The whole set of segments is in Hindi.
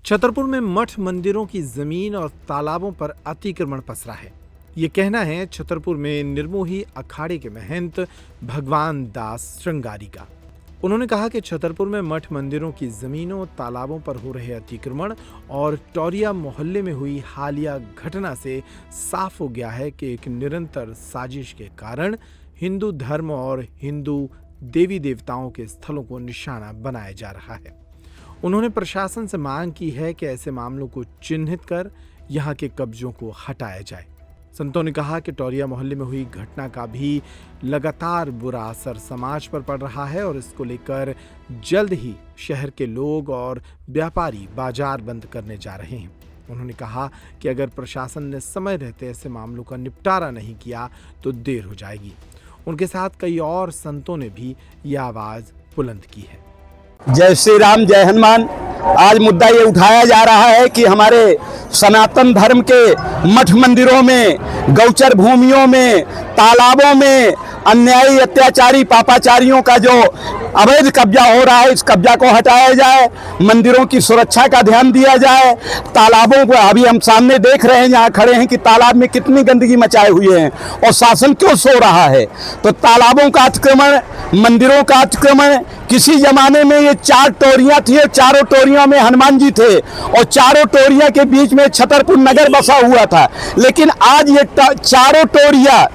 छतरपुर में मठ मंदिरों की जमीन और तालाबों पर अतिक्रमण पसरा है। ये कहना है छतरपुर में निर्मोही अखाड़े के महंत भगवान दास श्रृंगारी का। उन्होंने कहा कि छतरपुर में मठ मंदिरों की जमीनों तालाबों पर हो रहे अतिक्रमण और टौरिया मोहल्ले में हुई हालिया घटना से साफ हो गया है कि एक निरंतर साजिश के कारण हिंदू धर्म और हिंदू देवी देवताओं के स्थलों को निशाना बनाया जा रहा है। उन्होंने प्रशासन से मांग की है कि ऐसे मामलों को चिन्हित कर यहां के कब्जों को हटाया जाए। संतों ने कहा कि टौरिया मोहल्ले में हुई घटना का भी लगातार बुरा असर समाज पर पड़ रहा है और इसको लेकर जल्द ही शहर के लोग और व्यापारी बाजार बंद करने जा रहे हैं। उन्होंने कहा कि अगर प्रशासन ने समय रहते ऐसे मामलों का निपटारा नहीं किया तो देर हो जाएगी। उनके साथ कई और संतों ने भी ये आवाज बुलंद की है। जय श्री राम, जय हनुमान। आज मुद्दा ये उठाया जा रहा है कि हमारे सनातन धर्म के मठ मंदिरों में, गौचर भूमियों में, तालाबों में अन्यायी अत्याचारी पापाचारियों का जो अवैध कब्जा हो रहा है, इस कब्जा को हटाया जाए। मंदिरों की सुरक्षा का ध्यान दिया जाए। तालाबों को अभी हम सामने देख रहे हैं, यहाँ खड़े हैं कि तालाब में कितनी गंदगी मचाए हुए हैं और शासन क्यों सो रहा है। तो तालाबों का अतिक्रमण, मंदिरों का अतिक्रमण, किसी जमाने में ये 4 टोरियां थी और चारों टोरियों में हनुमान जी थे और चारों टोरियां के बीच में छतरपुर नगर बसा हुआ था। लेकिन आज ये चारों टोरियां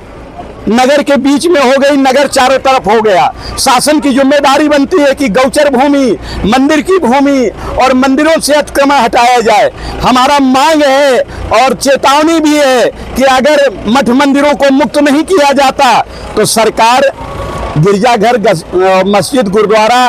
नगर के बीच में हो गई, नगर चारों तरफ हो गया। शासन की जिम्मेदारी बनती है कि गौचर भूमि, मंदिर की भूमि और मंदिरों से अतिक्रमण हटाया जाए। हमारा मांग है और चेतावनी भी है कि अगर मठ मंदिरों को मुक्त नहीं किया जाता तो सरकार गिरजाघर, मस्जिद, गुरुद्वारा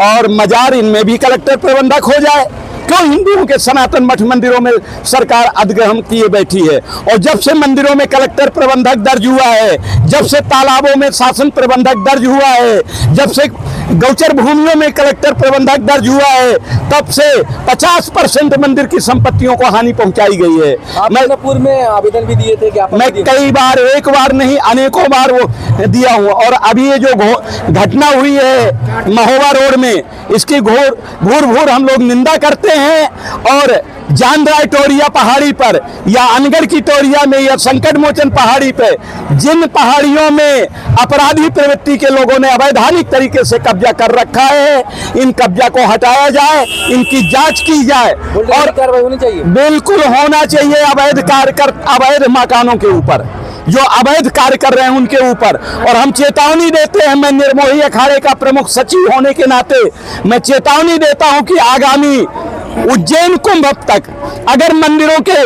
और मजार, इनमें भी कलेक्टर प्रबंधक हो जाए। क्यों हिंदुओं के सनातन मठ मंदिरों में सरकार अधिग्रहण किए बैठी है। और जब से मंदिरों में कलेक्टर प्रबंधक दर्ज हुआ है, जब से तालाबों में शासन प्रबंधक दर्ज हुआ है, जब से गौचर भूमियों में कलेक्टर प्रबंधक दर्ज हुआ है, तब से 50% मंदिर की संपत्तियों को हानि पहुंचाई गई है। मैं पूर्व में आवेदन भी दिए थे कि मैं कई बार, एक बार नहीं अनेकों बार वो दिया हूँ। और अभी ये जो घटना हुई है महोबा रोड में, इसकी घूर हम लोग निंदा करते हैं। और जानराय टोरिया पहाड़ी पर या अनगढ़ की टोरिया में या संकट मोचन पहाड़ी पे, जिन पहाड़ियों में अपराधी प्रवृत्ति के लोगों ने अवैधानिक तरीके से कब्जा कर रखा है, इन कब्जा को हटाया जाए, इनकी जांच की जाए और कार्रवाई होनी चाहिए। बिल्कुल होना चाहिए। अवैध मकानों के ऊपर, जो अवैध कार्य कर रहे हैं उनके ऊपर। और हम चेतावनी देते हैं, मैं निर्मोही अखाड़े का प्रमुख सचिव होने के नाते मैं चेतावनी देता हूं कि आगामी उज्जैन कुंभ तक अगर मंदिरों के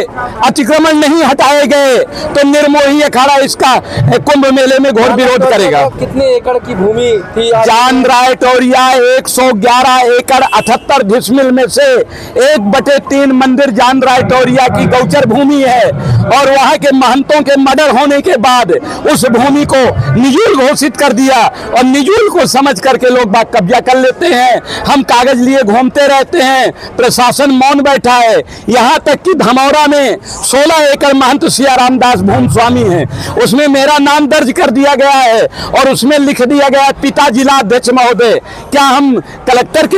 अतिक्रमण नहीं हटाए गए तो निर्मोही अखाड़ा इसका कुंभ मेले में घोर विरोध करेगा। कितने एकड़ की भूमि थी? जानराय टोरिया 111 एकड़ 78 डिसमिल में से 1/3 मंदिर जानराय टोरिया की गौचर भूमि है। और वहां के महंतों के मर्डर होने के बाद उस भूमि को निजूल घोषित कर दिया और निजूल को समझ करके लोग बाग कब्जा कर लेते हैं। हम कागज लिए घूमते रहते हैं, प्रशासन मौन बैठा है। यहाँ तक कि धमौरा में 16 एकड़ महंत सिया रामदास भूमि स्वामी हैं, उसमें मेरा नाम दर्ज कर दिया गया है और उसमें लिख दिया गया पिता जिला अध्यक्ष महोदय। क्या हम कलेक्टर के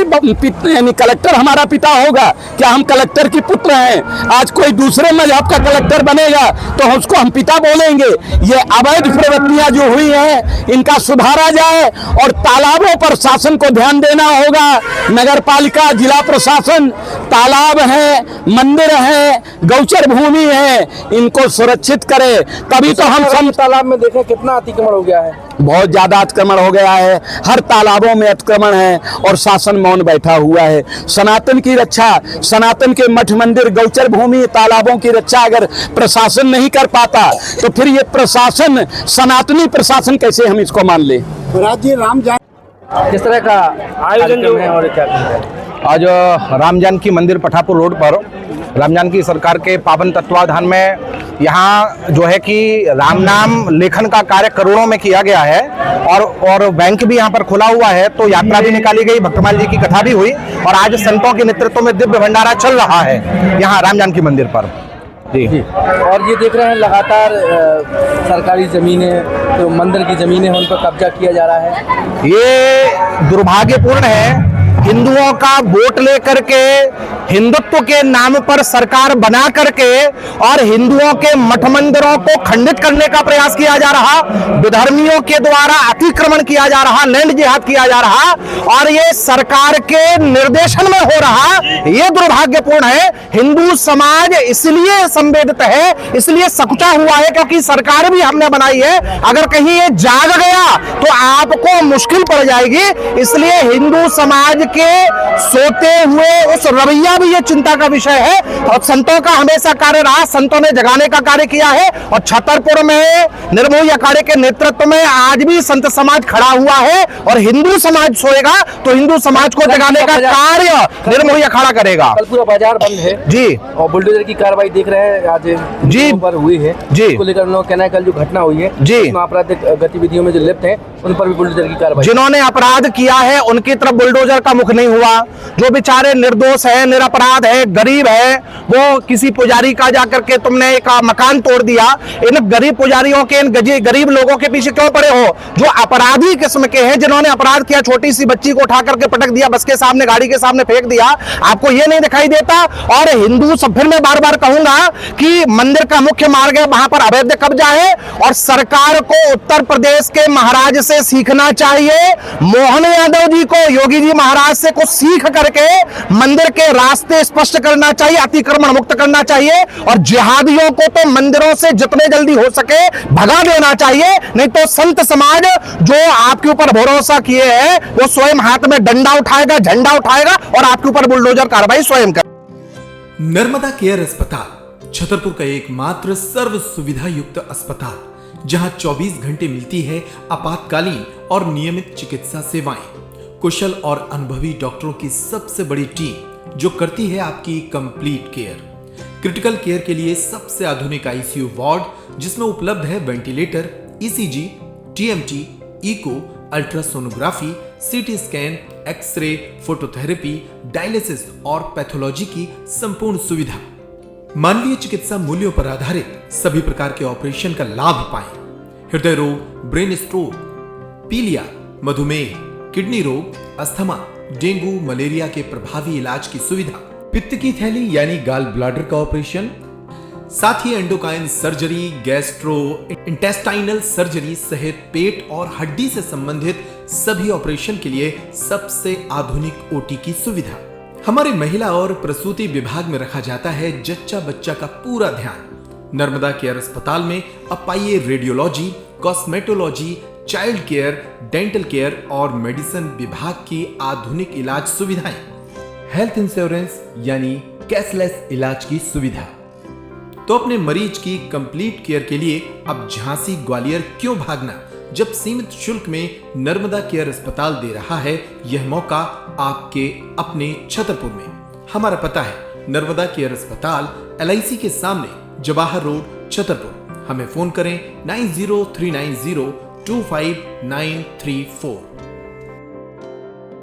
यानी कलेक्टर हमारा पिता होगा? क्या हम कलेक्टर की पुत्र हैं? आज कोई दूसरे मजहब का कलेक्टर बनेगा तो उसको हम पिता बोलेंगे? ये अवैध प्रवृत्तियां जो हुई हैं इनका सुधारा जाए और तालाबों पर शासन को ध्यान देना होगा। नगर पालिका, जिला प्रशासन, तालाब है, मंदिर है, गौचर भूमि है, इनको सुरक्षित करे। तभी तो हम तालाब में देखें कितना अतिक्रमण हो गया है। बहुत ज्यादा अतिक्रमण हो गया है, हर तालाबों में अतिक्रमण है और शासन मौन बैठा हुआ है। सनातन की रक्षा, सनातन के मठ मंदिर, गौचर भूमि, तालाबों की रक्षा अगर प्रशासन नहीं कर पाता तो फिर ये प्रशासन सनातनी प्रशासन कैसे हम इसको मान ले। राज्य राम जान किस तरह का आयोजन जो है और क्या आज राम जानकी मंदिर पठापुर रोड पर राम जानकी सरकार के पावन तत्वाधान में यहाँ जो है कि राम नाम लेखन का कार्य करोड़ों में किया गया है और बैंक भी यहाँ पर खुला हुआ है। तो यात्रा भी निकाली गई, भक्तमाल जी की कथा भी हुई और आज संतों के नेतृत्व में दिव्य भंडारा चल रहा है यहाँ राम जानकी मंदिर पर। जी। और ये देख रहे हैं लगातार सरकारी जमीनें, तो मंदिर की जमीनें उन पर कब्जा किया जा रहा है। ये दुर्भाग्यपूर्ण है हिंदुओं का वोट लेकर के हिंदुत्व के नाम पर सरकार बना करके और हिंदुओं के मठ मंदिरों को खंडित करने का प्रयास किया जा रहा, विधर्मियों के द्वारा अतिक्रमण किया जा रहा, लैंड जिहाद किया जा रहा और ये सरकार के निर्देशन में हो रहा, ये दुर्भाग्यपूर्ण है। हिंदू समाज इसलिए संवेदित है, इसलिए सकुचा हुआ है क्योंकि सरकार भी हमने बनाई है। अगर कहीं ये जाग गया तो आपको मुश्किल पड़ जाएगी। इसलिए हिंदू समाज के सोते हुए उस रवैया भी ये चिंता का विषय है और संतों का हमेशा कार्य रहा, संतों ने जगाने का कार्य किया है और छतरपुर में निर्मोही अखाड़े के नेतृत्व में आज भी संत समाज खड़ा हुआ है और हिंदू समाज सोएगा तो हिंदू समाज को जगाने का कार्य निर्मोही अखाड़ा करेगा। कल पूरा बाजार बंद है जी और बुलडोजर की कार्रवाई देख रहे हैं आज जी पर हुई है जी। उसको लेकर उन्होंने कहना है कल जो घटना हुई है जी। उसमें आपराधिक गतिविधियों में जो लिप्त हैं उन पर भी बुलडोजर की कार्रवाई। जिन्होंने अपराध किया है उनकी तरफ बुलडोजर का मुख नहीं हुआ। जो बेचारे निर्दोष है, निरपराध है, गरीब है, वो किसी पुजारी का जाकर के तुमने एक मकान तोड़ दिया, इन गरीब पुजारियों के, इन गरीब लोगों के पीछे क्यों पड़े हो? जो अपराधी किस्म के हैं, जिन्होंने अपराध किया, छोटी सी बच्ची को उठा करके पटक दिया, बस के सामने, गाड़ी के सामने फेंक दिया, आपको ये नहीं दिखाई देता? और हिंदू सब, फिर मैं बार बार कहूंगा कि मंदिर का मुख्य मार्ग है, वहां पर अवैध कब्जा है और सरकार को उत्तर प्रदेश के महाराज से सीखना चाहिए। मोहन यादव जी को, योगी जी महाराज से कुछ सीख करके मंदिर के रास्ते स्पष्ट करना चाहिए, अतिक्रमण मुक्त करना चाहिए और जिहादियों को तो मंदिरों से जितने जल्दी हो सके भगा देना चाहिए। नहीं तो संत समाज जो आपके ऊपर भरोसा किए हैं वो स्वयं हाथ में डंडा उठाएगा, झंडा उठाएगा और आपके ऊपर बुलडोजर कार्रवाई स्वयं कर। नर्मदा केयर अस्पताल छतरपुर का एकमात्र सर्व सुविधा युक्त अस्पताल जहां 24 घंटे मिलती है आपातकालीन और नियमित चिकित्सा सेवाएं। कुशल और अनुभवी डॉक्टरों की सबसे बड़ी टीम जो करती है आपकी कंप्लीट केयर। क्रिटिकल केयर के लिए सबसे आधुनिक आईसीयू वार्ड जिसमें उपलब्ध है ventilator, ECG, TMT, echo, ultrasonography, CT scan, x ray, phototherapy, dialysis और पैथोलॉजी की संपूर्ण सुविधा। मानवीय चिकित्सा मूल्यों पर आधारित सभी प्रकार के ऑपरेशन का लाभ पाएं। हृदय रोग, ब्रेन स्ट्रोक, पीलिया, मधुमेह, किडनी रोग, अस्थमा, डेंगू, मलेरिया के प्रभावी इलाज की सुविधा, पित्त की थैली यानी गाल ब्लैडर का ऑपरेशन, साथ ही endocrine surgery, gastro intestinal surgery सहित पेट और हड्डी से संबंधित सभी ऑपरेशन के लिए सबसे आधुनिक ओटी की सुविधा। हमारे महिला और प्रसूति विभाग में रखा जाता है जच्चा बच्चा का पूरा ध्यान। नर्मदा केयर अस्पताल में अब पाइए radiology, cosmetology, child care, dental care और मेडिसिन विभाग की आधुनिक इलाज सुविधाएं, हेल्थ इंश्योरेंस यानी कैशलेस इलाज की सुविधा। तो अपने मरीज की कंप्लीट केयर के लिए अब झांसी ग्वालियर क्यों भागना, जब सीमित शुल्क में नर्मदा केयर अस्पताल दे रहा है यह मौका आपके अपने छतरपुर में। हमारा पता है नर्मदा केयर अस्पताल LIC के सामने, जवाहर रोड, छतरपुर। हमें फोन करें 9039025934।